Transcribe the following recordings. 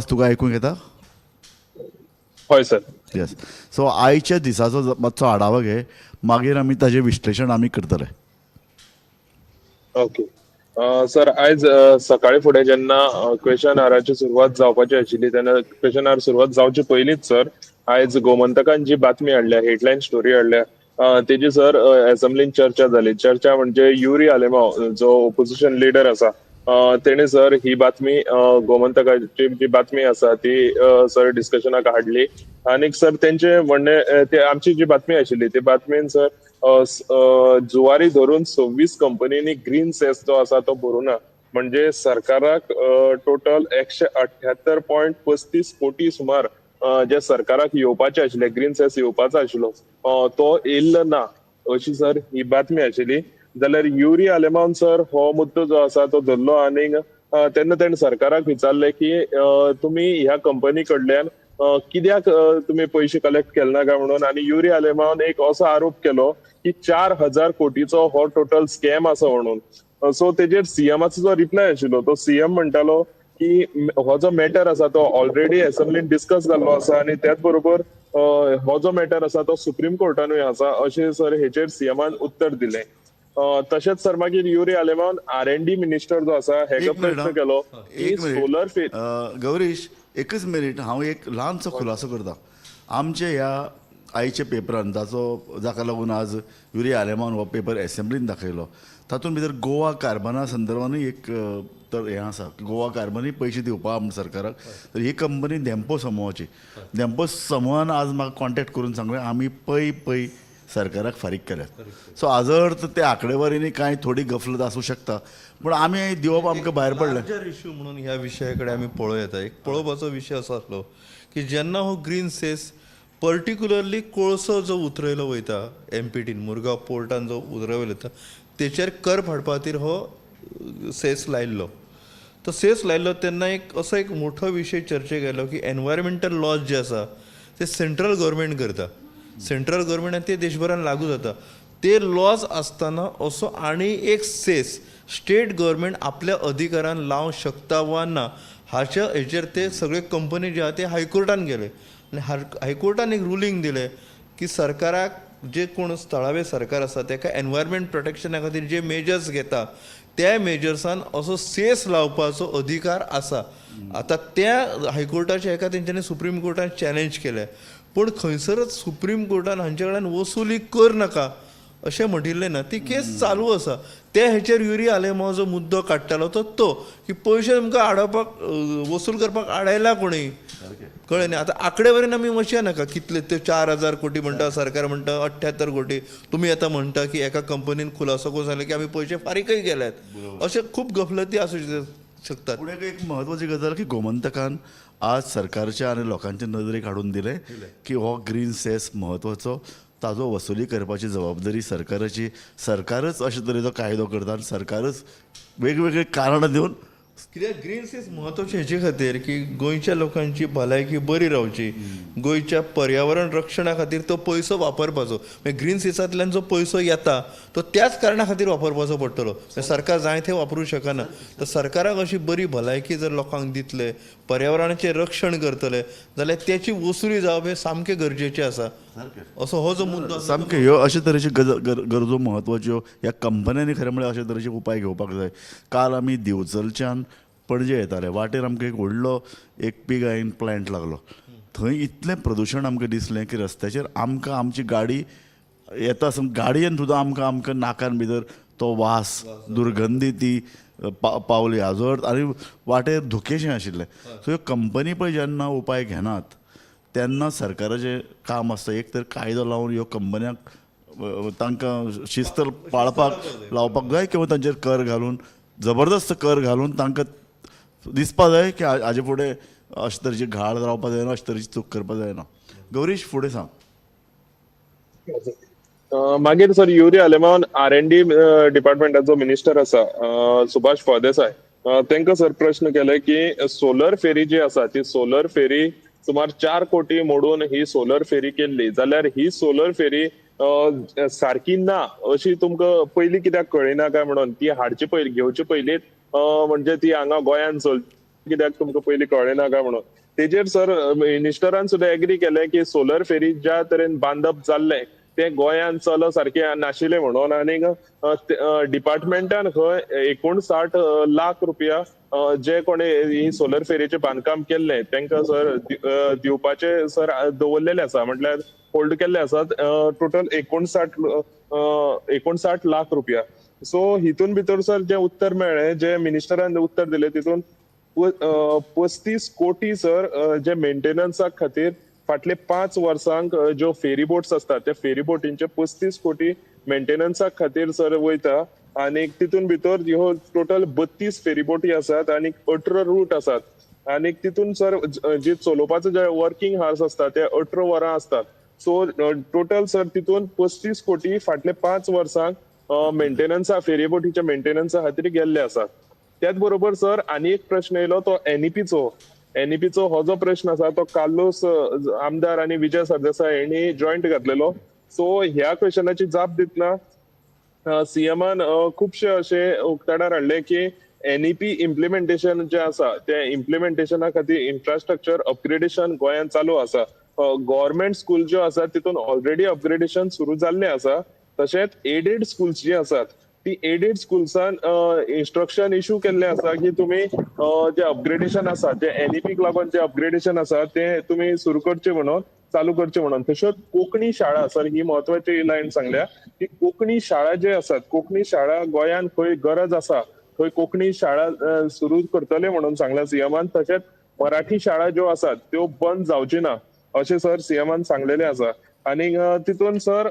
तुका ऐकूंक येता? हय sir. Yes. So आयच्या दिसाचो मातसो आढावा घे, मागीर आमी ताजें विश्लेशण आमी करतले. ओके. सर आयज सकाळी फुडें जेन्ना क्वेश्चन आराची सुरवात जावपाची आशिल्ली तेन्ना क्वेश्चन आर सुरवात जावचे पयलींच सर आयज गोमंतकान जी बातमी हाडल्या, हेडलायन स्टोरी हाडल्या, तेजी सर असेंब्लीन चर्चा जाली. चर्चा म्हणजे युरी आलेमाव जो ओपोजिशन लिडर आसा, तेणे सर ही बातमी गोमंतकाची जी बातमी आसा ती सर डिस्कशनाक हाडली. आनीक सर तेंचे म्हणणे ते आमची जी बातमी आशिल्ली ते बातमेन सर जुवारी धरून 26 कंपनींनी ग्रीन सेस जो आसा तो भरूना. म्हणजे सरकाराक टोटल 178.35 कोटी सुमार जे सरकाराक येवपाचे आशिल्ले, ग्रीन सेस येवपाचो आशिल्लो तो येयल्लो ना, अशी सर ही बातमी आशिल्ली. जाल्यार युरी आलेमावन सर हो मुद्दो जो आसा तो धरलो आनीक तेन्ना तेणें सरकाराक विचारले की तुमी ह्या कंपनी कडल्यान कित्याक तुमी पयशे कलेक्ट केले ना काय म्हणून. आनी युरी आलेमावन एक असो आरोप केलो की 4,000 कोटीचो हो टोटल स्कॅम आसा म्हणून. सो तेजेर सीएमाचो जो रिप्लाय आशिल्लो तो सीएम म्हणटालो की हो जो मॅटर आसा तो ऑलरेडी असेंब्लीन डिस्कस जाल्लो आसा आनी त्याच बरोबर हो जो मॅटर आसा तो सुप्रीम कोर्टानूय आसा अशें सर हेचेर सीएमान उत्तर दिलें. तशेंच सर मागीर युरी आलेमावन R&D मिनिस्टर जो आसा हेका एक मिनिट प्रश्न केलो की एक मिनिट सोलर गौरीश, एकच मिनिट, हांव एक ल्हानसो खुलासो करता. आमच्या ह्या आयच्या पेपरान जाका लागून आज युरी आलेमान हो पेपर असेंब्लीन दाखयलो, तातूंत भितर गोवा कार्बना संदर्भानूय एक तर हें आसा की गोवा कार्बनूय पयशे दिवपा सरकाराक. तर ही कंपनी धेंपो समूहाची. धेंपो समूहान आज म्हाका कॉन्टॅक्ट करून सांगलें आमी पै सरकाराक फारीक केल्यात. सो हाजो अर्थ ते आंकडेवारींनी कांय थोडी गफलत आसूं शकता, पूण आमी दिवप आमकां भायर पडलें. लार्जर इश्यू म्हणून ह्या विशया कडेन आमी पळोवं येता. एक पळोवपाचो विशय असो आसलो की जेन्ना हो ग्रीन सेस पर्टिक्युलरली कोळसो जो उतरयलो वयता MPTन मुरगांव पोर्टान जो उतरयलो वयता तेचेर कर फाडपा खातीर हो सेस लायल्लो. तो सेस लायल्लो तेन्ना एक मोठो विशय चर्चेक आयलो की एनवायरमेंटल लॉज जे आसा ते सेंट्रल गव्हर्मेंट करता. सेंट्रल गव्हर्मेंटान ते देशभरान लागू जाता. ते लॉज आसतना असो आनी एक सेस स्टेट गव्हर्मेंट आपल्या अधिकारान लावंक शकता वा ना हेचेर ते सगळे कंपनी जे आहा ते हायकोर्टान गेले आनी हायकोर्टान एक रुलींग दिलें की सरकाराक जे कोण स्थळावे सरकार आसा ताका एनवायरमेंट प्रोटेक्शना खातीर जे मेजर्स घेता त्या मेजर्सान असो सेस लावपाचो अधिकार आसा. आतां त्या हायकोर्टाच्या हेका तेंच्यांनी सुप्रीम कोर्टान चॅलेंज केलें, पूण खंयसरच सुप्रीम कोर्टान हांचे कडल्यान वसुली कर नाका अशें म्हटिल्लें ना. ती केस चालू आसा. त्या हेचेर युरी आलेमाव जो मुद्दो काडटालो तो की पयशे तुमकां आडोवपाक वसूल करपाक आडायला कोणी कळ्ळें न्ही. आतां आंकडेवारीन आमी वचया नाका कितले ते 4,000 कोटी म्हणटा, सरकार म्हणटा 78 कोटी. तुमी आतां म्हणटा की एका कंपनीन खुलासो करून सांगले की आमी पयशे फारीकय केल्यात. अशे खूब गफलती आसूं शकतात. पूण एक म्हत्वाची गजाल की गोमंतकान आज सरकारच्या आनी लोकांच्या नदरेक हाडून दिलें की हो ग्रीन सेस म्हत्वाचो, ताजो वसुली करपाची जबाबदारी सरकाराची. सरकारच अशे तरेचो कायदो करता आनी सरकारच वेगवेगळे कारणां दिवन. कित्याक ग्रीन सेस म्हत्वाचें हेचे खातीर की गोंयच्या लोकांची भलायकी बरी रावची, गोंयच्या पर्यावरण रक्षणा खातीर तो पयसो वापरपाचो. ग्रीन सेसांतल्यान जो पयसो येता तो त्याच कारणां खातीर वापरपाचो पडटलो. सरकार जाय थंय वापरूंक शकना. तर सरकाराक अशी बरी भलायकी जर लोकांक दितले, पर्यावरणाचें रक्षण करतले जाल्यार त्याची वसुली जावप हें सामकें गरजेचें आसा. असो हो जो मुद्दो सामके ह्यो अशे तरेच्यो गरजो म्हत्वाच्यो ह्या कंपन्यांनी खरें म्हळ्यार अशे तरेचे उपाय घेवपाक जाय. काल आमी दिवचलच्यान पणजे येताले, वाटेर आमकां एक व्हडलो एक पीग आयन प्लांट लागलो. थंय इतलें प्रदुशण आमकां दिसलें की रस्त्याचेर आमकां आमची गाडी येता आसतना गाडयेन सुद्दां आमकां नाकान भितर तो वास, दुर्गंधी ती पावली. हाजो अर्थ आनी वाटेर धुकेशें आशिल्लें. सो ह्यो कंपनी पळय जेन्ना उपाय घेनात तेन्ना सरकाराचें काम आसता एक तर कायदो लावन ह्यो कंपन्यांक तांकां शिस्त पाळपाक लावपाक जाय किंवा तांचेर कर घालून, जबरदस्त कर घालून तांकां दिसपा जाय की हाजे फुडें अशे तरेची घाळ रावपा जायना, अशे तरेची चूक करपा जायना. गौरीश, फुडें सांग. मागीर सर युरी आलेमावन R&D डिपार्टमेंटाचो मिनिस्टर आसा सुभाष फळदेसाय, तांकां सर प्रश्न केले की सोलर फेरी जी आसा ती सोलर फेरी सुमार 4 कोटी मोडून ही सोलर फेरी केल्ली जाल्यार ही सोलर फेरी सारकी ना अशी तुमकां पयलीं कित्याक कळिना काय म्हणून. ती हाडची पयली घेवची पयलीत म्हणजे ती हांगा गोंयान चलची कित्याक तुमकां पयलीं कळ्ळें ना काय म्हणून. तेजेर सर मिनिस्टरान सुद्दां एग्री केलें की सोलर फेरी ज्या तरेन बांदप जाल्लें ते गोंयांत चलो सारकें नाशिल्लें म्हणून, आनीक डिपार्टमेंटान खंय 59 लाख रुपया जे कोणी ही सोलर फेरीचें बांदकाम केल्लें तांकां सर दिवपाचे सर दवरलेले आसा, म्हटल्यार होल्ड केल्ले आसात टोटल 59 लाख रुपया. सो हितून भितर सर जे उत्तर मेळ्ळें, जे मिनिस्टरान उत्तर दिलें तितून 35 कोटी सर जे मेंटेनन्सा खातीर फाटले 5 वर्सांक ज्यो फेरी बोट्स असतात त्या फेरी बोटींचे 35 कोटी मेंटेनन्सा खातीर सर वयता. आणि तितून भितर ह्यो टोटल 32 फेरी बोटी आसात आणि 18 रूट आसात. आणि तितून सर जे चलोवपाचे जे वर्किंग हार्स असतात ते 18 वरां असतात. सो टोटल सर तितून 35 कोटी फाटले 5 वर्सांक मेंटेनन्सा फेरी बोटीच्या मेंटेनन्सा खातीर गेल्ले आसात. त्याच बरोबर सर आनी एक प्रश्न येयलो तो एनईपीचो हो जो प्रश्न आसा तो कार्लोस आमदार आणि विजय सरदेसाय यांनी जॉईंट घातलेलो. सो ह्या क्वेश्चनाची जाप दितना सीएमान खुबशे असे उक्ताडार हाडले की एनईपी इम्प्लिमेंटेशन जे आसा त्या इम्प्लिमेंटेशना खातीर इन्फ्रास्ट्रक्चर अपग्रेडेशन गोंयांत चालू आसा. गव्हर्मेंट स्कूल ज्यो आसात तितून ऑलरेडी अपग्रेडेशन सुरू जाल्लें आसा. तशेंच एडेड स्कूल्स जी आसात ती एडेड स्कूल्सान इन्स्ट्रक्शन इश्यू केल्ले आसा की तुम्ही जे अपग्रेडेशन आसा जे एनईपीक लागून जे अपग्रेडेशन आसा ते तुम्ही सुरू करचे म्हणून चालू करचे म्हणून. तशेंच कोंकणी शाळा सर ही महत्वाची लायन सांगल्या की कोंकणी शाळा जे आसात कोंकणी शाळा गोंयांत खंय गरज आसा थंय कोंकणी शाळा सुरू करतले म्हणून सांगला सीएमान. तशेंच मराठी शाळा ज्यो आसात त्यो बंद जावची ना अशें सर सीएमान सांगलेले आसा. आणि तितून सर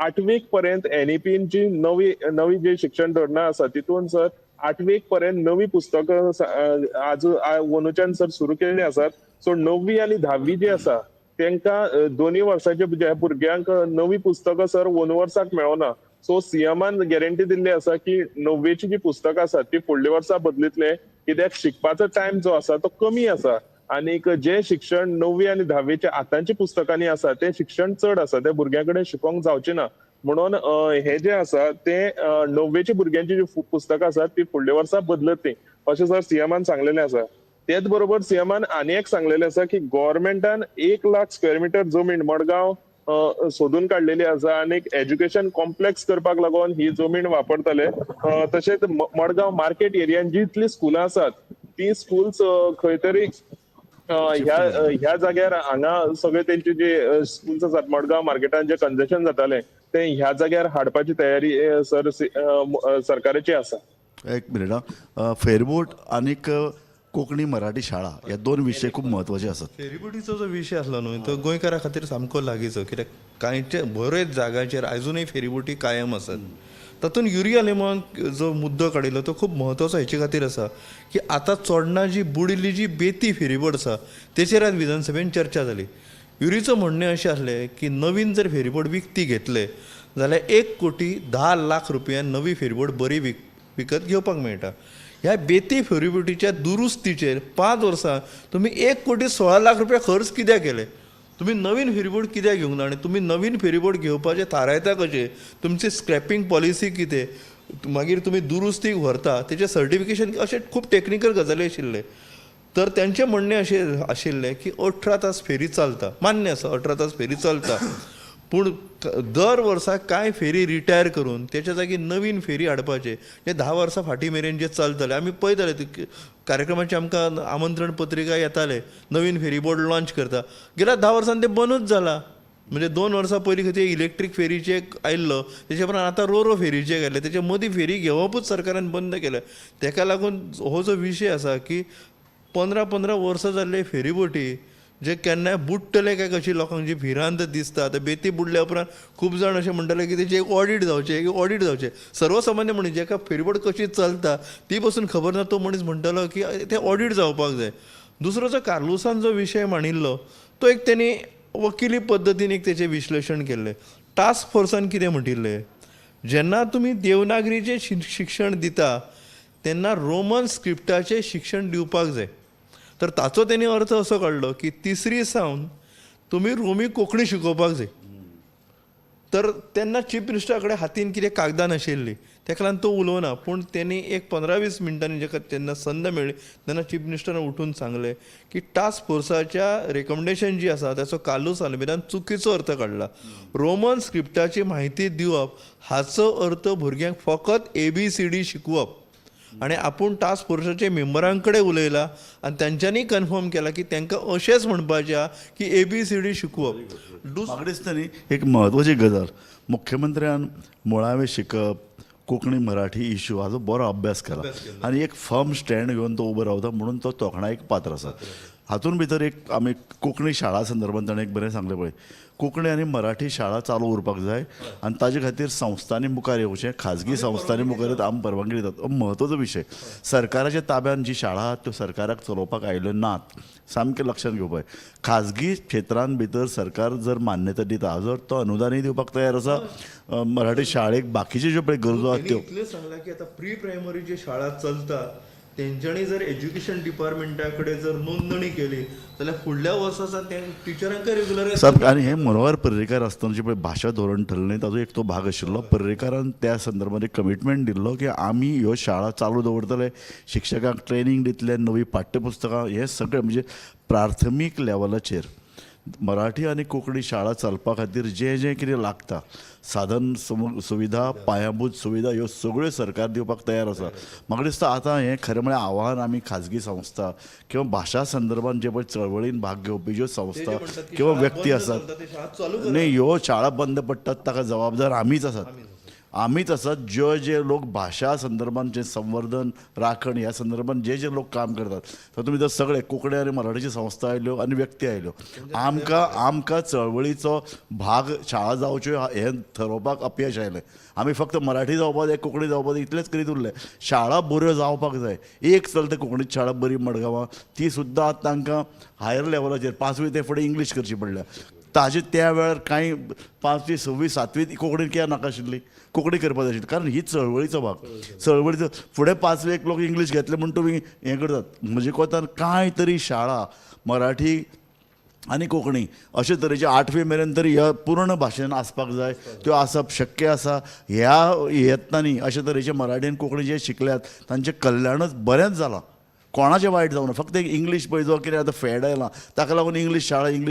8वी पर्यंत एनईपीन जी नवी जी शिक्षण धोरणां आसा तितून सर 8वी पर्यंत नवी पुस्तकां आज अंदूच्यान सर सुरू केल्ली आसात. सो 9वी आणि 10वी जी आसा तांकां दोन्ही वर्साच्या भुरग्यांक नवी पुस्तकां सर वर्साक मेळना. सो सीएमान गॅरंटी दिल्ली आसा की 9वेची जी पुस्तकां आसात ती फुडल्या वर्सा बदलितले कित्याक शिकपाचो टायम जो आसा तो कमी आसा. आणि जे शिक्षण 9वी आणि 10वीच्या आतांची पुस्तकांनी आसा ते शिक्षण चड आसा ते भुरग्यां शिकोवंक जावचे ना म्हणून हे जे आसा ते 9वेची भुरग्यांची जी पुस्तकां आसात ती फुडल्या वर्सा बदलतली अशें सर सीएमान सांगलेले आसा. तेच बरोबर सीएमान आनी एक सांगलेले आसा की गव्हर्मेंटान 1 लाख स्क्वेअर मिटर जमीन मडगांव सोदून काडलेली आसा आणि एज्युकेशन कॉम्प्लेक्स करपाक लागून ही जमीन वापरतले. तशेंच मडगांव मार्केट एरियान जितली स्कुलां आसात ती स्कूल्स खंय तरी ह्या जाग्यार हांगा सगळे तेंचे जे स्कूल्स आसात मडगांव मार्केटान जे कंजेशन जाताले ते ह्या जाग्यार हाडपाची तयारी सर सरकाराची आसा. एक मिनिट फेरबोट आनीक कोंकणी मराठी शाळा हे 2 विशय खूब महत्वाचे आसात. फेरीबोटीचो जो विशय आसलो न्हू तो गोंयकारा खातीर सामको लागींचो कित्याक कांयचे बरेच जाग्याचेर आजुनूय फेरीबोटी कायम आसात. तातूंत युरिया लेमॉन जो मुद्दो काडिल्लो तो खूब म्हत्वाचो हेचे खातीर आसा की आतां चोडणा जी बुडिल्ली जी बेती फेरीबोट आसा तेचेर आज विधानसभेन चर्चा जाली. युरीचं म्हणणें अशें आसलें की नवीन जर फेरीबोट विकती घेतले जाल्यार 1 कोटी 10 लाख रुपयान नवी फेरीबोट बरी विकत घेवपाक मेळटा. ह्या बेती फेरीबोटीच्या दुरुस्तीचेर 5 वर्सां तुमी 1 कोटी 16 लाख रुपया खर्च कित्याक केले? तुम्ही नवीन फेरीबोट कित्याक घेवंक ना आनी तुमी नवीन फेरीबोट घेवपाचे थारायता कशें? तुमची स्क्रॅपिंग पॉलिसी कितें? मागीर तुमी दुरुस्तीक व्हरता तेचें सर्टिफिकेशन अशें खूब टेक्निकल गजाली आशिल्ले. तर तेंचें म्हणणें अशें आशिल्लें की 18 तास फेरी चलता. मान्य आसा 18 तास फेरी चलता पूण दर वर्सा कांय फेरी रिटायर करून तेच्या जागी नवीन फेरी हाडपाचे जे 10 वर्सां फाटीं मेरेन जे चलताले आमी पळयताले कार्यक्रमाचे आमकां आमंत्रण पत्रिका येताले नवीन फेरी बोर्ड लॉन्च करता. गेल्या 10 वर्सांनी ते बंदूच जाला. म्हणजे 2 वर्सां पयलीं खंय ते इलेक्ट्रीक फेरीचे आयिल्लो तेचे उपरांत आतां रोरो फेरीचे गेले तेचे मदीं फेरी घेवपूच सरकारान बंद केले. तेका लागून हो जो विशय आसा की 15 वर्सां जाल्ले फेरीबोटी जे केन्नाय बुडटले काय कशी लोकांक जी भिरांत दिसता. आतां बेती बुडल्या उपरांत खूब जाण अशें म्हणटाले की तेचे एक ऑडिट जावचे. सर्वसामान्य मनीस जेका फेरीबोट कशी चलता ती पासून खबर ना तो मनीस म्हणटालो की ते ऑडिट जावपाक जाय. दुसरो जो कार्लोसान जो विशय मांडिल्लो तो एक तेणी वकिली पद्दतीन एक तेचें विश्लेशण केल्लें. टास्क फोर्सान कितें म्हणिल्लें जेन्ना तुमी देवनागरीचें शिक्षण दिता तेन्ना रोमन स्क्रिप्टाचें शिक्षण दिवपाक जाय. तर ताचो तेणी अर्थ असो काडलो की 3री सावन तुमी रोमी कोंकणी शिकोवपाक जाय. तर तेन्ना चीफ मिनिस्टरा कडेन हातीन कितें कागदां नाशिल्लीं तेका लागून तो उलोवना. पूण त्यांनी एक 15-20 मिनटांनी जेका तेन्ना संद मेळ्ळी तेन्ना चीफ मिनिस्टरान उठून सांगलें की टास्क फोर्साच्या रेकमेंडेशन जी आसा ताचो कालूस आल्विरान चुकीचो अर्थ काडला. रोमन स्क्रिप्टाची म्हायती दिवप हाचो अर्थ भुरग्यांक फकत ABCD शिकोवप. आणि आपूण टास्क फोर्साच्या मेंबरां कडेन उलयला आनी तांच्यांनी कन्फर्म केला की तांकां अशेंच म्हणपाचें आहा की ABCD शिकोवप. म्हाका दिसता न्ही एक म्हत्वाची गजाल मुख्यमंत्र्यान मुळावें शिकप कोंकणी मराठी इश्यू हाचो बरो अभ्यास केला आनी एक फर्म स्टँड घेवन तो उबो रावता म्हणून तो तोखणायेक पात्र आसा. हातूंत भितर एक आमी कोंकणी शाळा संदर्भांत ताणें एक बरें सांगलें पळय कोंकणी आनी मराठी शाळा चालू उरपाक जाय आनी ताजे खातीर संस्थांनी मुखार येवचें खाजगी संस्थांनी मुखार येता आमी परवानगी दितात. हो म्हत्वाचो विशय. सरकाराच्या ताब्यान जी शाळा आहात त्यो सरकाराक चलोवपाक आयल्यो नात सामकें लक्षांत घेवपाक. खाजगी क्षेत्रान भितर सरकार जर मान्यता दिता जर तो अनुदानय दिवपाक तयार आसा मराठी शाळेक बाकीच्यो ज्यो पळय गरजो आहात त्यो. इतलें सांगलां की आतां प्री प्रायमरी जी शाळा चलता तेंच्यांनी जर एज्युकेशन डिपार्टमेंटा कडेन जर नोंदणी केली जाल्यार फुडल्या वर्सा त्या टिचरांक रेग्युलर सारकें आनी हे मनोहर पर्रेकार आसतना जे पळय भाशा धोरण ठरलें ताजो एक तो भाग आशिल्लो. पर्रेकारान त्या संदर्भात एक कमिटमेंट दिल्लो की आमी ह्यो शाळा चालू दवरतले शिक्षकांक ट्रेनींग दितले नवी पाठ्यपुस्तकां हे सगळें म्हणजे प्राथमीक लेवलाचेर मराठी आनी कोंकणी शाळा चलपा खातीर जें जें कितें लागता साधन सुविधा पायाभूत सुविधा ह्यो सगळ्यो सरकार दिवपाक तयार आसा. म्हाका दिसता आतां हें खरें म्हळ्यार आव्हान आमी खाजगी संस्था किंवा भाशा संदर्भात जे पळय चळवळीन भाग घेवपी ज्यो संस्था किंवा व्यक्ती आसात न्ही ह्यो शाळा बंद पडटात ताका जबाबदार आमीच आसात जे लोक भाशा संदर्भात जे संवर्धन राखण ह्या संदर्भात जे लोक काम करतात तातूंत भितर सगळे कोंकणी आनी मराठीची संस्था आयल्यो आनी व्यक्ती आयल्यो. आमकां चळवळीचो भाग शाळा जावच्यो हें ठरोवपाक अपयश आयलें. आमी फक्त मराठी जावपाक जाय कोंकणी जावपाक जाय इतलेंच करीत उरले. शाळा बऱ्यो जावपाक जाय. एक चलता कोंकणीची शाळा बरी मडगांवां ती सुद्दां आतां तांकां हायर लेवलाचेर 5वी ते फुडें इंग्लीश करची पडल्या. ताजे त्या वेळार कांय 5वी 6वी 7वी कोंकणी कित्याक नाका आशिल्ली कोंकणी करपाक जाय आशिल्ली कारण ही चळवळीचो भाग. चळवळीचो फुडें 5वेक लोक इंग्लीश घेतले म्हूण तुमी हें करतात. म्हजे कोतान कांय तरी शाळा मराठी आनी कोंकणी अशे तरेचे 8वी मेरेन तरी ह्या पूर्ण भाशेन आसपाक जाय. त्यो आसप शक्य आसा. ह्या यत्नांनी अशे तरेचे मराठी आनी कोंकणी जे शिकल्यात तांचें कल्याणच बरेंच जालां. कोणाचें वायट जावना. फक्त एक इंग्लीश पळय जो कितें आतां फॅड आयलां ताका लागून इंग्लीश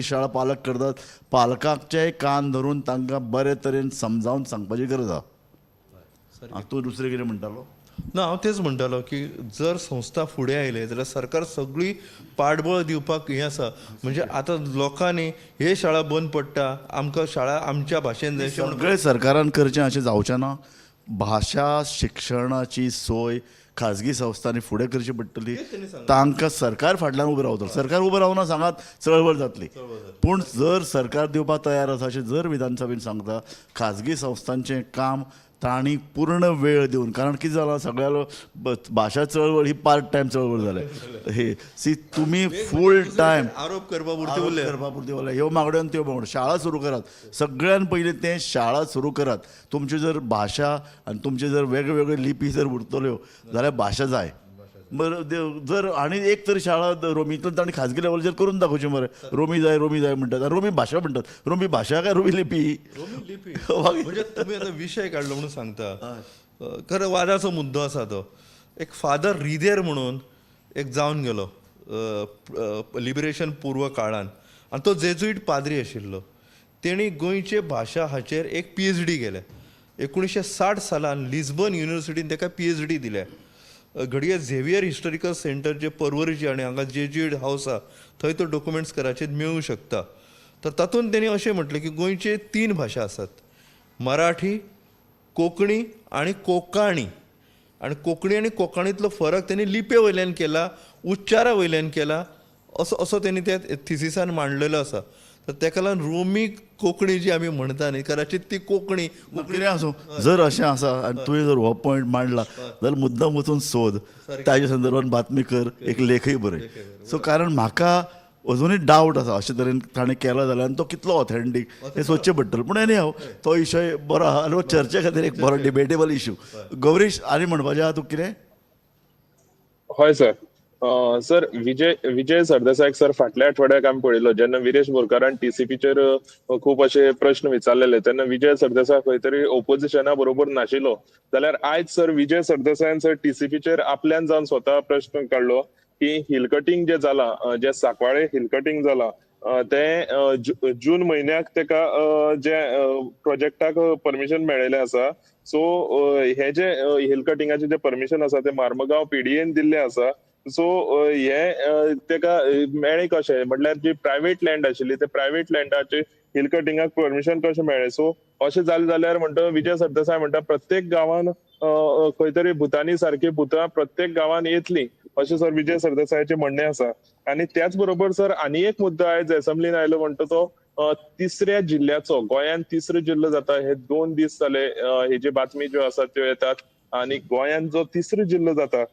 शाळा पालक करतात. पालकांचेय कान धरून तांकां बरे तरेन समजावन सांगपाची गरज आहा. तूं दुसरें कितें म्हणटालो? ना हांव तेच म्हणटालो की जर संस्था फुडें आयले जाल्यार सरकार सगळी पाठबळ दिवपाक हें आसा. म्हणजे आतां लोकांनी हे शाळा बंद पडटा आमकां शाळा आमच्या भाशेन जाय सगळें सरकारान करचें अशें जावचें ना. भाशा शिक्षणाची सोय खाजगी संस्थांनी फुडें करची पडटली. तांकां सरकार फाटल्यान उबें रावतलो. सरकार उबें रावना सांगात चळवळ जातली. पूण जर सरकार दिवपाक तयार आसा अशें जर विधानसभेन सांगता खाजगी संस्थांचें काम तांणी पूर्ण वेळ दिवन कारण कितें जालां सगळ्या भाशा चळवळ ही पार्ट टायम चळवळ जाल्या. हे सी तुमी फूल टायम आरोप करपा पुरते उरले ह्यो मागण्यो त्यो मागण्यो. शाळा सुरू करात. सगळ्यान पयलीं तें शाळा सुरू करात. तुमच्यो जर भाशा आनी तुमचे जर वेगवेगळ्यो लिपी जर उरतल्यो जाल्यार भाशा जाय. बरं जर आनी एक तरी शाळा रोमींतल्यान तांणी खाजगी लेवलाचेर करून दाखोवचें मरे. रोमी जाय म्हणटात आनी रोमी भाशा म्हणटात. रोमी भाशा काय रोमी लिपी? म्हणजे तुम्ही आता विशय काढलो म्हणून सांगता. खरं वादाचो मुद्दो आसा तो. एक फादर रिदेर म्हणून एक जावन गेलो लिबरेशन पूर्व काळान आनी तो जेजुईट पाद्री आशिल्लो. तेणी गोंयचे भाशा हाचेर एक PhD केल्या. 1960 सालान लिस्बन युनिवर्सिटीन ताका PhD दिल्या. घडये झेवियर हिस्टोरिकल सेंटर जे पर्वरीचे आनी हांगा जेजुईट हावस आसा थंय तो डॉक्युमेंट्स कराचेर मेळूंक शकता. तर तातूंत तेणी अशें म्हटलें की गोंयचे 3 भाशा आसात मराठी कोंकणी आनी कोंकणी. आनी कोंकणी आनी कोंकणींतलो फरक तेणी लिपे वयल्यान केला उच्चारा वयल्यान केला असो तेणी त्या थिसिसान मांडलेलो आसा. तर ताका लागून रोमी कोंकणी जी आमी म्हणटा न्ही कदाचित ती कोंकणी कितें आसूं जर अशें आसा आनी तुवें जर हो पॉयंट मांडला जाल्यार मुद्दाम वचून सोद ताजे संदर्भात बातमी कर एक लेखय बरय. सो कारण म्हाका अजुनूय डावट आसा अशे तरेन ताणें केला जाल्यार तो कितलो ऑथेंटीक हें सोदचें पडटलें. पूण एनी हांव तो विशय बरो आहा आनी चर्चे खातीर एक बरो डिबेटेबल इश्यू. गौरीश आनी म्हणपाचें आहा तुका कितें? हय सर. सर विजय सरदेसायक सर फाटल्या आठवड्याक आमी पळयलो जेन्ना विरेश बोरकारान टीसीपीचेर खूप अशे प्रश्न विचारलेले तेन्ना विजय सरदेसाय खंय तरी ओपोजिशना बरोबर नाशिल्लो जाल्यार आयज सर विजय सरदेसायान सर टीसीपीचेर आपल्यान जावन स्वता प्रश्न काडलो की हिल कटिंग जे जाला जे सांकवाळे हिल कटिंग जाला ते जून म्हयन्याक तेका जे प्रोजेक्टाक परमिशन मेळिल्लें आसा सो हे जे हिल कटिंगाचे जे परमिशन आसा ते मार्मगांव पीडीएन दिल्ले आसा सो हे तेका मेळ्ळें कशें म्हटल्यार जी प्रायव्हेट लँड आशिल्ली ते प्रायव्हेट लँडाचे हिल कटिंगाक परमिशन कशें मेळ्ळें सो अशें जालें जाल्यार म्हणटा विजय सरदेसाय म्हणटा प्रत्येक गांवांत खंय तरी भुतानी सारखी भुतां प्रत्येक गांवांत येतली अशें सर विजय सरदेसायाचें म्हणणें आसा आणि त्याच बरोबर सर आनी एक मुद्दो आयज असेंब्लीन आयलो म्हणटा तो तिसऱ्या जिल्ह्याचो गोंयान तिसरो जिल्लो जाता हे 2 दीस जाले हे जे बातमी ज्यो आसात त्यो येतात आणि गोंयान जो तिसरो जिल्लो जाता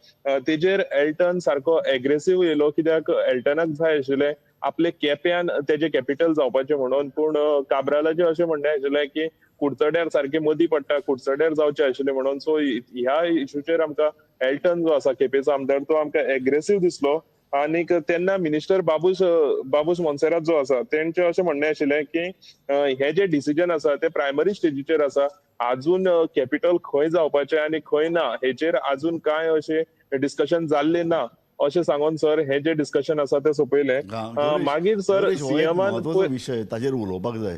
तेजेर एल्टन सारको एग्रेसिव्ह येयलो कित्याक एल्टनाक जाय आशिल्लें आपले केप्यान तेजे कॅपिटल जावपाचें म्हणून पूण काब्रालाचें अशें म्हणणें आशिल्लें की कुडचड्यार सारखे मदीं पडटा कुडचड्यार जावचें आशिल्लें म्हणून सो ह्या इशूचेर आमकां एल्टन जो आसा केपेंचो आमदार तो आमकां एग्रेसिव्ह दिसलो आणि तेन्ना मिनिस्टर बाबूश मोन्सेरात जो आसा तेंचें अशें म्हणणें आशिल्लें की हे जे डिसिजन आसा ते प्रायमरी स्टेजीचेर आसा अजून कॅपिटल खंय जावपाचें आनी खंय ना हेचेर अजून काय अशें डिस्कशन जाल्लें ना अशें सांगून सर हे जे डिस्कशन आसा ते सोंपयलें मागीर सर सीएमान विशय ताजेर उलोवपाक जाय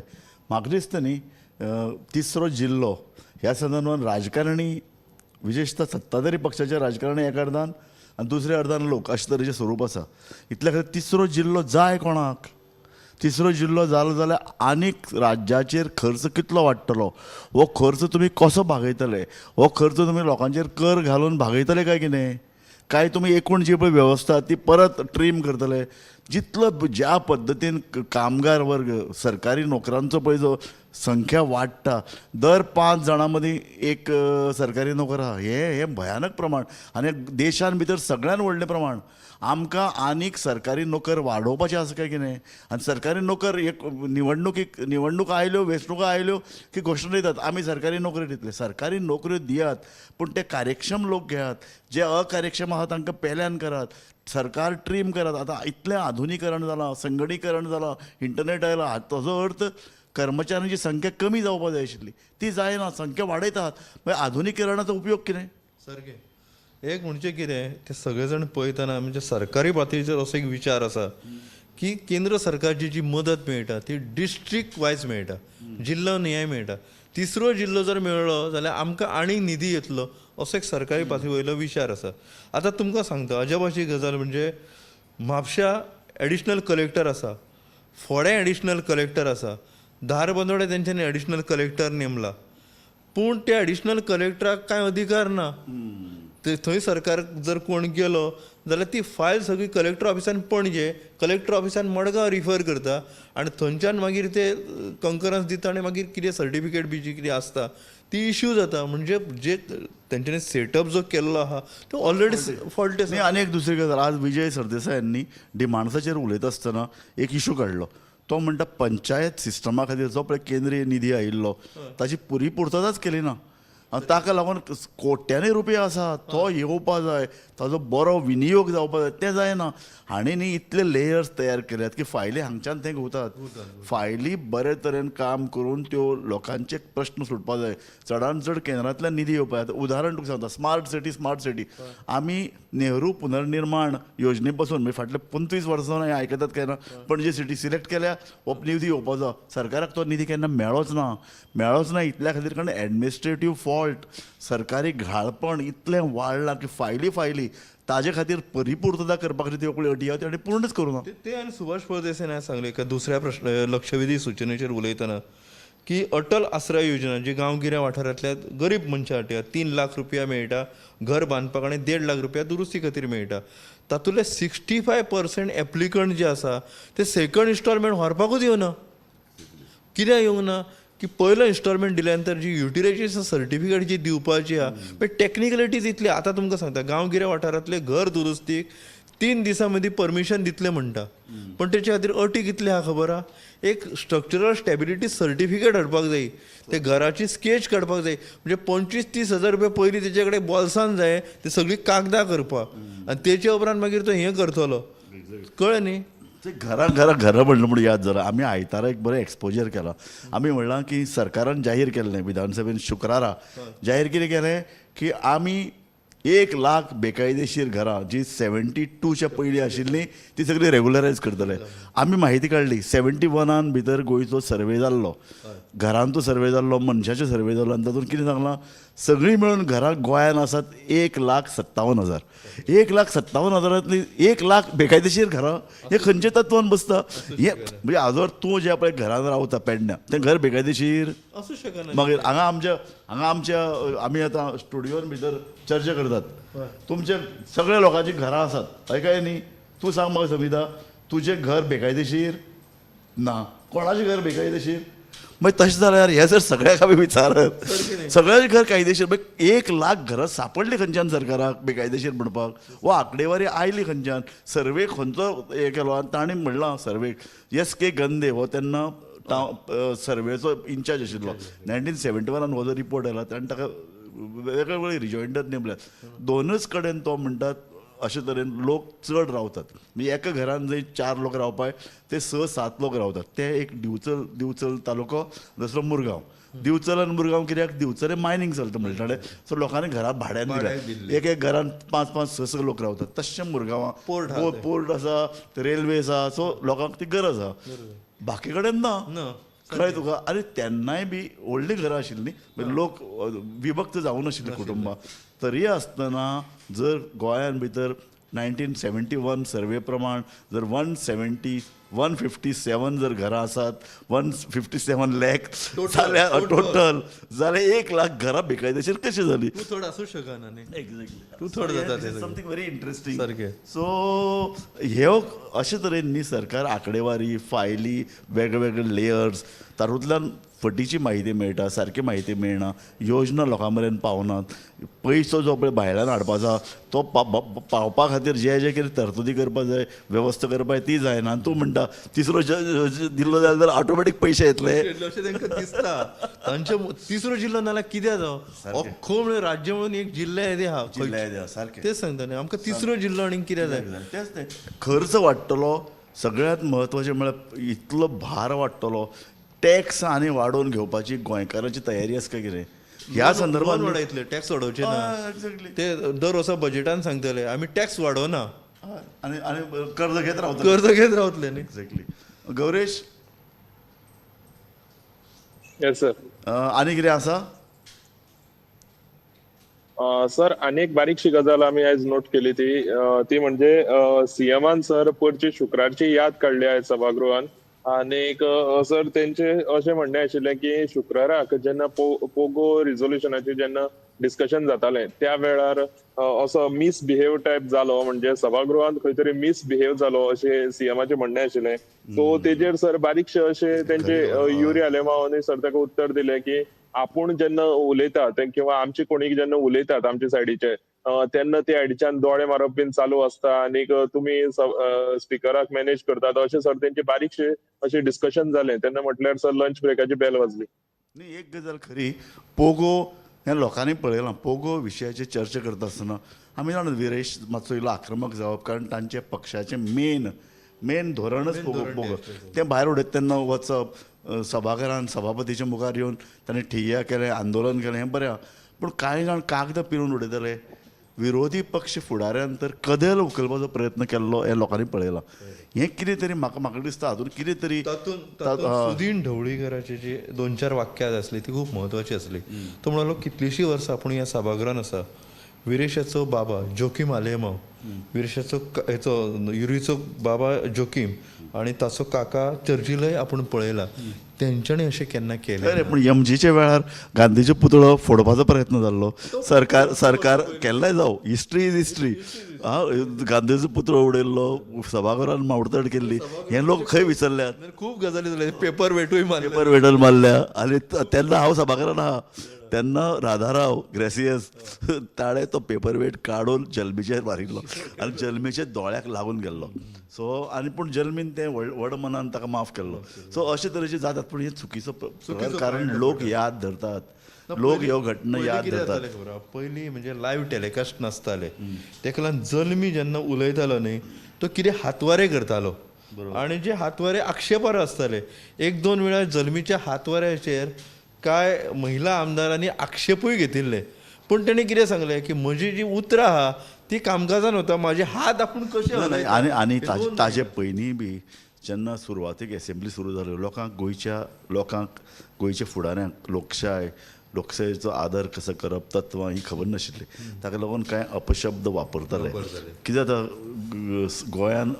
म्हाका दिसता न्ही तिसरो जिल्लो ह्या संदर्भात राजकारणी विशेषतः सत्ताधारी पक्षाचे राजकारणी एका अर्दान आनी दुसऱ्या अर्दान लोक अशे तरेचें स्वरूप आसा इतल्या खातीर तिसरो जिल्लो जाय कोणाक तिसरो जिल्लो जालो जाल्यार आनीक राज्याचेर खर्च कितलो वाडटलो हो खर्च तुमी कसो भागयतले हो खर्च तुमी लोकांचेर कर घालून भागयतले काय कितें काय तुमी एकूण जी पळय वेवस्था ती परत ट्रीम करतले जितलो ज्या पद्दतीन कामगार वर्ग सरकारी नोकरांचो पळय जो संख्या वाडटा दर 5 जाणां मदीं एक सरकारी नोकर आहा हे भयानक प्रमाण आनी देशान भितर सगळ्यान व्हडलें प्रमाण आमकां आनीक सरकारी नोकर वाडोवपाचें आसा काय कितें आनी सरकारी नोकर एक निवडणूक आयल्यो वेंचणुका आयल्यो की घोशणा दितात आमी सरकारी नोकऱ्यो दितले सरकारी नोकऱ्यो दियात पूण ते कार्यक्षम लोक घेयात जे अकार्यक्षम आहात तांकां पेल्यान करात सरकार ट्रीम करात आतां इतलें आधुनीकरण जालां संगणीकरण जालां इंटरनेट आयला ताजो अर्थ कर्मचाऱ्यांची संख्या कमी जावपाक जाय आशिल्ली ती जायना संख्या वाडयतात मागीर आधुनीकरणाचो उपयोग कितें सारकें एक म्हणजे कितें ते सगळे जाण पळयतना म्हणजे सरकारी पातळीचेर असो एक विचार आसा की केंद्र सरकारची जी मदत मेळटा ती डिस्ट्रिक्ट वायज मेळटा जिल्लो नियाय मेळटा तिसरो जिल्लो जर मेळ्ळो जाल्यार आमकां आनीक निधी येतलो असो एक सरकारी पातळी वयलो विचार आसा आतां तुमकां सांगता अजापाची गजाल म्हणजे म्हापशा एडिशनल कलेक्टर आसा फोडे एडिशनल कलेक्टर आसा धारबांदोडे तेंच्यांनी एडिशनल कलेक्टर नेमला पूण त्या एडिशनल कलेक्टराक कांय अधिकार ना ते थंय सरकार जर कोण गेलो जाल्यार ती फायल सगळी कलेक्टर ऑफिसान पणजे कलेक्टर ऑफिसान मडगांव रिफर करता आनी थंयच्यान मागीर ते कंकरन्स दिता आनी मागीर कितें सर्टिफिकेट बी जी कितें आसता ती इश्यू जाता म्हणजे जे तेंच्यांनी सेटअप जो केल्लो आहा तो ऑलरेडी फॉल्ट आसा. आनी एक दुसरी गजाल आज विजय सरदेसायांनी डिमांड्साचेर उलयता आसतना एक इशू काडलो तो म्हणटा पंचायत सिस्टमा खातीर जो पळय केंद्रीय निधी आयिल्लो ताची पुरी पुर्तताच केली ना ताका लागून कोट्यांनी रुपया आसा तो येवपा जाय ताजो बरो विनियोग जावपा जाय तें जायना हांणी न्ही इतले लेयर्स तयार केल्यात की फायली हांगच्यान थंय घुंवतात फायली बरे तरेन काम करून त्यो लोकांचे प्रश्न सुटपा जाय चडांत चड केंद्रांतल्यान निधी येवपा जाय उदाहरण तुका सांगता स्मार्ट सिटी आमी नेहरू पुनर्निर्माण योजने पासून म्हणजे फाटले 25 वर्सां हें आयकतात काय ना पण जी सिटी सिलेक्ट केल्या हो निधी येवपा जाय सरकाराक तो निधी केन्ना मेळोच ना इतल्या खातीर कारण एडमिनिस्ट्रेटीव फॉल्ट सरकारी घाळपण इतलें वाडलां की फायली ताजे खातीर परिपूर्तता करपा खातीर त्यो पळय अटी आहा त्यो पूर्णच करूं ना ते आनी सुभाष फळदेसायन हांवें सांगलें एका दुसऱ्या प्रश्न लक्षवेधी सुचनेचेर उलयतना की अटल आश्रय योजना जी गांवगिऱ्या वाठारांतल्या गरीब मनशां खातीर 3 लाख रुपया मेळटा घर बांदपाक आनी 1.5 लाख रुपया दुरुस्ती खातीर मेळटा तातूंतले 65% एप्लिकंट जे आसा ते सेकंड इन्स्टॉलमेंट व्हरपाकूच येवना कित्याक येवंक ना की पयलो इन्स्टॉलमेंट दिल्या नंतर जी युटिलायझेशन सर्टिफिकेट जी दिवपाची आहा पण टेक्निकलिटीज इतली आतां तुमकां सांगता गांवगिऱ्या वाठारांतले घर दुरुस्तीक 3 दिसां मदीं परमिशन दितले म्हणटा, पण तेच्या खातीर अटी कितले आहा खबर आहा? एक स्ट्रक्चरल स्टॅबिलिटी सर्टिफिकेट हाडपाक जाय, ते घराची स्केच काडपाक जाय, म्हणजे 25-30 हजार रुपया पयलीं तेचे कडेन बॉल्सान जाय ते सगळीं कागदां करपाक, आनी तेच्या उपरांत मागीर तो हें करतलो. कळ्ळें न्ही? ते घरां म्हणलं म्हणून याद जालां. आमी आयतारा एक बरें एक्सपोजर केलां. आमी म्हणलां की सरकारान जाहीर केल्लें विधानसभेन शुक्रारा जाहीर कितें केलें की आमी 1 लाख बेकायदेशीर घरां जी 72च्या पयलीं आशिल्लीं ती सगळी रेग्युलरायज करतले. आमी माहिती काडली 71 भितर गोंयचो सर्वे जाल्लो, घरांचो सर्वे जाल्लो, मनशाचो सर्वे जाल्लो, आनी तातूंत कितें सांगलां सगळीं मेळून घरां गोंयांत आसात 1,57,000. 1,57,000 1 लाख बेकायदेशीर घरां, हे खंयच्या तत्वान बसता? हे म्हणजे आजवर तूं जे पळय घरांत रावता पेडण्यां तें घर बेकायदेशीर असू शकना. मागीर हांगा आमच्या आमी आतां स्टुडियोन भितर चर्चा करतात, तुमच्या सगळ्या लोकांची घरां आसात, काय न्ही? तूं सांग म्हाका समिता, तुजें घर बेकायदेशीर ना, कोणाचें घर बेकायदेशीर? मागीर तशें जाल्यार हे जर सगळ्याक आमी विचारत सगळ्यांचें घर कायदेशीर, मागीर 1 लाख घरां सापडली खंयच्यान सरकाराक बेकायदेशीर म्हणपाक? वो आंकडेवारी आयली खंयच्यान? सर्वे खंयचो हे केलो? आनी ताणें म्हणलां सर्वेक SK गंदे हो तेन्ना सर्वेचो इन्चार्ज आशिल्लो. 1971 हो जो रिपोर्ट आयला ताणें ताका वेगळे वेगळे रिजॉयंडर नेमल्यात. दोनूच कडेन तो म्हणटात अशे तरेन लोक चड रावतात. म्हणजे एका घरान जंय 4 लोक रावपाक ते 6-7 लोक रावतात. ते एक दिवचल तालुको, दुसरो मुरगांव. दिवचल आनी मुरगांव कित्याक? दिवचल मायनींग चलता म्हणटाले, सो लोकांनी घरां भाड्यान दिल्या. एक घरान 5-5, 6 लोक रावतात. तशें मुरगांवां पोर्ट आसा, रेल्वे आसा, सो लोकांक ती गरज आसा. बाकी कडेन ना, कळ्ळें तुका? आनी तेन्नाय बी व्हडलीं घरां आशिल्लीं, लोक विभक्त जावं नाशिल्लीं कुटुंबां. तरी आसतना जर गोंयान भितर 1971 सर्वे प्रमाण जर 157 जर घरां आसात, 157 लाख जाल्यार टोटल, जाल्यार 1 लाख घरां बेकायदेशीर कशी जाली? तूं थोडं असू शकना न्ही. एक्झॅक्टली, तूं थोडं जाता ते समथींग व्हेरी इंटरेस्टिंग. सारकें. सो ह्यो अशे तरेन न्ही सरकार आंकडेवारी, फायली, वेगवेगळे लेयर्स, तातूंतल्यान फटीची म्हायती मेळटा, सारकी म्हायती मेळना, योजना लोकां मेरेन पावनात. पयसो जो पळय भायल्यान हाडपाचो तो पावपा खातीर जे कितें तरतुदी करपाक जाय, वेवस्था करपाक ती जायना. तूं म्हणटा तिसरो दिल्लो जाल्यार ऑटोमॅटीक पयशे येतले अशें तांकां दिसता. तांचे तिसरो जिल्लो नाल्यार कित्याक जावं? अख्खो म्हणजे राज्य म्हणून एक जिल्लो येदे आहा सारकें. तेच सांगता न्ही, आमकां तिसरो जिल्लो आनी कित्याक जाय? तेच तें खर्च वाडटलो. सगळ्यांत म्हत्वाचें म्हळ्यार इतलो भार वाडटलो. टॅक्स आनी वाडोवन घेवपाची गोंयकारांची तयारी आसा काय कितें? ह्या संदर्भात वाडयतले, टॅक्स वाडोवचे ना. एक्झॅक्टली. ते दर वर्सा बजेटान सांगतले आमी टॅक्स वाडोवना, आनी कर्ज घेत रावता. कर्ज घेत रावतले न्ही. एक्झॅक्टली. Gauresh, yes sir. आनी कितें आसा? सर आनी एक बारीकशी गजाल आमी आयज नोट केली ती म्हणजे सीएमान सर परची शुक्रारची याद काडली आयज सभागृहान. आनीक सर तेंचे अशें म्हणणें आशिल्लें की शुक्राराक जेन्ना पोगो रिझोल्युशनाचेर जेन्ना डिस्कशन जातालें त्या वेळार असो मिसबिहेव टायप जालो, म्हणजे सभागृहांत खंय तरी मिसबिहेव जालो अशें सीएमाचें म्हणणें आशिल्लें. सो तेजेर सर बारीकशे अशें तेंचे युरी आलेमांनी सर ताका उत्तर दिलें की आपूण जेन्ना उलयतात किंवा आमचे कोणी जेन्ना उलयतात आमचे सायडीचे तेन्ना ते आयडीच्यान दोळे मारप बीन चालू आसता आनीक तुमी स्पिकराक मॅनेज करतात अशें सर तेंचे बारीकशे अशें डिस्कशन जालें. तेन्ना म्हटल्यार सर लंच ब्रेकाची बेल वाजली. न्ही, एक गजाल खरी, पोगो हें लोकांनी पळयलां. पोगो विशयाचेर चर्चा करता आसतना आमी जाणा विरेश मातसो इल्लो आक्रमक जावप, कारण तांचे पक्षाचें मेन धोरणच पोगो. तें भायर उडयता तेन्ना वचप, सभाघरांत सभापतीच्या मुखार येवन ताणें ठिय्या केलें, आंदोलन केलें, हें बरें आहा. पूण कांय जाण कागदां पिरून उडयताले. विरोधी पक्ष फुडाऱ्यान तर कदेल उखलपाचो प्रयत्न केल्लो हें लोकांनी पळयलां. हें कितें तरी म्हाका दिसता हातूंत कितें तरी सुदीन ढवळीकराची जी 2-4 वाक्यां आसली ती खूब म्हत्वाची आसली. तो म्हणलो कितलींशीं वर्सां आपूण ह्या सभागृहान आसा. विरेशाचो बाबा जोकीम आलेमांव, विरेशाचो युरीचो बाबा जोकीम आनी ताचो काका चर्चिलय आपूण पळयला. तेंच्यांनी अशें केन्ना केलें अरे पूण एमजीच्या वेळार गांधीचो पुतळो फोडपाचो प्रयत्न जाल्लो. सरकार केल्लाय जावं, हिस्ट्री इज हिस्ट्री. गांधीचो पुतळो उडयल्लो, सभाघरान मावडतड केल्ली, हे लोक खंय विसरल्यात? खूब गजाली जाल्या. पेपर वेटूय पेपर वेडल मारल्या. आनी तेन्ना हांव सभाघरान आहा. तेन्ना राधाराव ग्रेसियस ताणे तो पेपरवेट काडून जल्मीचेर मारिल्लो आनी जल्मीच्या दोळ्याक लागून गेल्लो. सो आनी पूण जल्मीन तें व्हड मनान ताका माफ केल्लो. सो अशे तरेचे जातात पूण हे चुकीचो प्रकार, कारण लोक याद धरतात, लोक ह्यो घटना पयलीं याद कितें धरतात. जातालें खबर आहा? पयलीं म्हणजे लायव्ह टॅलिकास्ट नासताले, तेका लागून जल्मी जेन्ना उलयतालो न्ही तो कितें हातवारे करतालो आनी जे हातवारे आक्षेपार्ह आसताले. एक दोन वेळा जल्मीच्या हातवाऱ्याचेर कांय महिला आमदारांनी आक्षेपूय घेतिल्ले, पूण तेणी कितें सांगलें की म्हजी जी उतरां आहा ती कामकाजान वता, म्हाजे हात आपूण कशे हलयता. आनी ताजे पयलीं बी जेन्ना सुरवातेक एसेंब्ली सुरू जाल्यो, लोकांक गोंयच्या फुडाऱ्यांक लोकशायेचो आदर कसो करप, तत्वां ही खबर नाशिल्ली. ताका लागून कांय अपशब्द वापरताले. कितें जाता गोंयान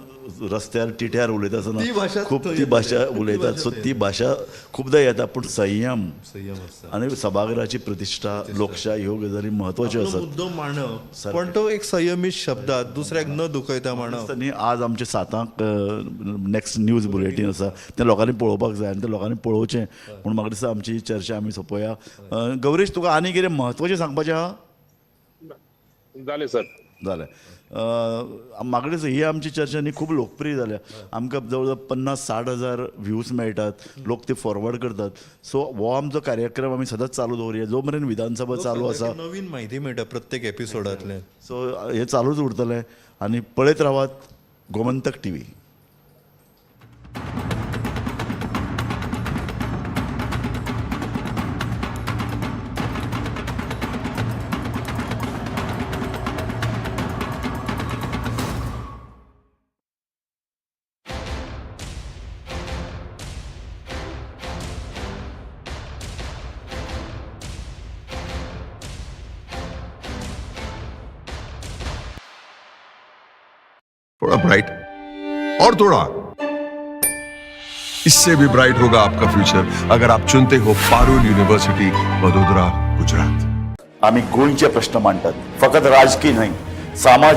रस्त्यार टिट्यार उलयता ती भाशा आसतना खूब थंय ती भाशा उलयतात. सो ती भाशा खुबदां येता, पूण संयम आसता. आनी सभागृहाची प्रतिश्ठा, लोकशाय ह्यो गजाली म्हत्वाच्यो आपलो आसात. मुद्दो मांडप, पण तो एक संयमीत शब्दात दुसऱ्याक न दुखयता मांडप. न्ही आज आमचे 7 नेक्स्ट न्यूज बुलेटीन आसा, तें लोकांनी पळोवपाक जाय आनी तें लोकांनी पळोवचें. पूण म्हाका दिसता आमची चर्चा आमी सोंपोवया. गौरीश, तुका आनी कितें म्हत्वाचें सांगपाचें आहा? जालें सर. जालें. म्हाका दिसता ही आमची चर्चा न्ही खूब लोकप्रिय जाल्या. आमकां जवळ जवळ 50-60 हजार व्ह्यूज मेळटात, लोक ते फॉरवर्ड करतात. सो हो आमचो कार्यक्रम आमी सदांच चालू दवरया जो मेरेन विधानसभा चालू आसा. नवीन म्हायती मेळटा प्रत्येक एपिसोडांतल्यान. सो हे चालूच उरतलें आनी पळयत रावात गोमंतक टीव्ही. थोड़ा ब्राइट और थोड़ा, इससे भी ब्राइट होगा आपका फ्यूचर अगर आप चुनते हो पारुल यूनिवर्सिटी, वडोदरा, गुजरात. आम्ही गोंयचे प्रश्न मांडटात, फकत राजकीय न्हय, सामाजीक